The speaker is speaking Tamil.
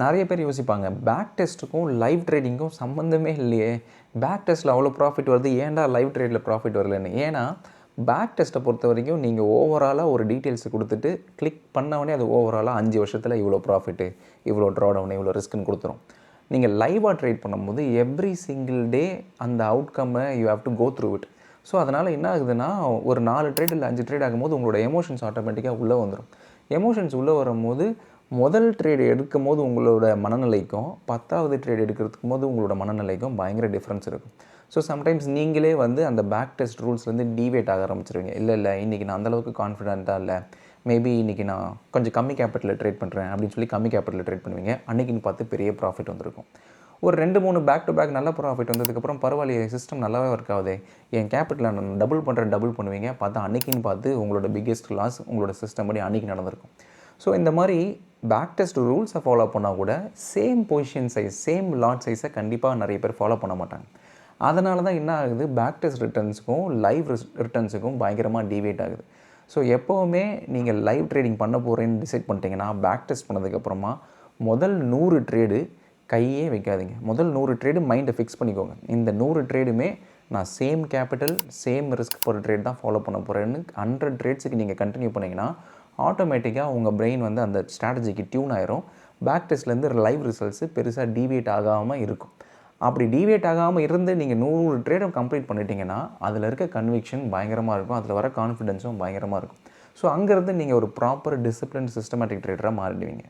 நிறைய பேர் யோசிப்பாங்க, பேக் டெஸ்ட்டுக்கும் லைவ் ட்ரேடிங்க்கும் சம்மந்தமே இல்லையே, பேக் டெஸ்ட்டில் அவ்வளோ ப்ராஃபிட் வருது, ஏன்டா லைவ் ட்ரேடில் ப்ராஃபிட் வரலன்னு. ஏன்னா பேக் டெஸ்ட்டை பொறுத்த வரைக்கும் நீங்கள் ஓவராலாக ஒரு டீட்டெயில்ஸ் கொடுத்துட்டு கிளிக் பண்ணவொடனே அது ஓவராலாக 5 வருஷத்தில் இவ்வளோ ப்ராஃபிட்டு, இவ்வளோ ட்ராடவுன், இவ்வளோ ரிஸ்க்குன்னு கொடுத்துரும். நீங்கள் லைவாக ட்ரேட் பண்ணும்போது எவ்ரி சிங்கிள் டே அந்த அவுட்கம்மை you have to go through it. So அதனால் என்ன ஆகுதுன்னா, ஒரு 4 ட்ரேட் இல்லை 5 ட்ரேட் ஆகும்போது உங்களோட எமோஷன்ஸ் ஆட்டோமேட்டிக்காக உள்ளே வந்துடும். எமோஷன்ஸ் உள்ளே வரும்போது முதல் ட்ரேட் எடுக்கும் போது உங்களோட மனநிலைக்கும் 10வது ட்ரேட் எடுக்கிறதுக்கு போது உங்களோட மனநிலைக்கும் பயங்கர டிஃப்ரென்ஸ் இருக்கும். ஸோ சம்டைம்ஸ் நீங்களே வந்து அந்த பேக் டெஸ்ட் ரூல்ஸ்லேருந்து டீவேட் ஆக ஆரம்பிச்சிருவீங்க. இல்லை இன்றைக்கி நான் அந்தளவுக்கு கான்ஃபிடென்ட்டாக இல்லை, மேபி இன்றைக்கி நான் கொஞ்சம் கம்மி கேபிட்டலில் ட்ரேட் பண்ணுறேன் அப்படின்னு சொல்லி கம்மி கேபிட்டலில் ட்ரேட் பண்ணுவீங்க. அன்றைக்கின்னு பார்த்து பெரிய ப்ராஃபிட் வந்திருக்கும். ஒரு 2-3 பேக் டு பேக் நல்ல ப்ராஃபிட் வந்ததுக்கப்புறம் பரவாயில்லையே, சிஸ்டம் நல்லாவே ஒர்க் ஆகுதே, என் கேபிட்டலை நான் டபுள் பண்ணுவீங்க. பார்த்தா அன்றைக்கின்னு பார்த்து உங்களோட பிக்கெஸ்ட் லாஸ் உங்களோட சிஸ்டம் படி அன்றைக்கி நடந்திருக்கும். ஸோ இந்த மாதிரி பேக் டெஸ்ட் ரூல்ஸை ஃபாலோ பண்ணால் கூட same position size, same lot சைஸை கண்டிப்பாக நிறைய பேர் ஃபாலோ பண்ண மாட்டாங்க. அதனால தான் என்ன ஆகுது, பேக் டெஸ்ட் ரிட்டர்ன்ஸுக்கும் லைவ் ரிட்டர்ன்ஸுக்கும் பயங்கரமாக டிவேட் ஆகுது. ஸோ எப்போவுமே நீங்கள் லைவ் ட்ரேடிங் பண்ண போகிறேன்னு டிசைட் பண்ணிட்டீங்கன்னா, பேக் டெஸ்ட் பண்ணதுக்கப்புறமா முதல் 100 ட்ரேடு கையே வைக்காதீங்க. முதல் 100 ட்ரேடு மைண்டை ஃபிக்ஸ் பண்ணிக்கோங்க. இந்த 100 ட்ரேடுமே நான் சேம் கேபிட்டல், சேம் ரிஸ்க் போகிற ட்ரேட் தான் ஃபாலோ பண்ண போகிறேன்னு 100 ட்ரேட்ஸுக்கு நீங்கள் கண்டினியூ பண்ணிங்கன்னா ஆட்டோமேட்டிக்காக உங்கள் பிரெயின் வந்து அந்த ஸ்ட்ராட்டஜிக்கு டியூன் ஆயிரும். பேக் டெஸ்ட்லேருந்து லைவ் ரிசல்ட்ஸு பெருசாக டீவியேட் ஆகாமல் இருக்கும். அப்படி டீவியேட் ஆகாமல் இருந்து நீங்கள் 100 ட்ரேடும் கம்ப்ளீட் பண்ணிட்டீங்கன்னா அதில் இருக்க கன்விக்ஷன் பயங்கரமாக இருக்கும், அதில் வர கான்ஃபிடென்ஸும் பயங்கரமாக இருக்கும். ஸோ அங்கேருந்து நீங்கள் ஒரு ப்ராப்பர் டிசிப்ளின் சிஸ்டமேட்டிக் ட்ரேடராக மாறிடுவீங்க.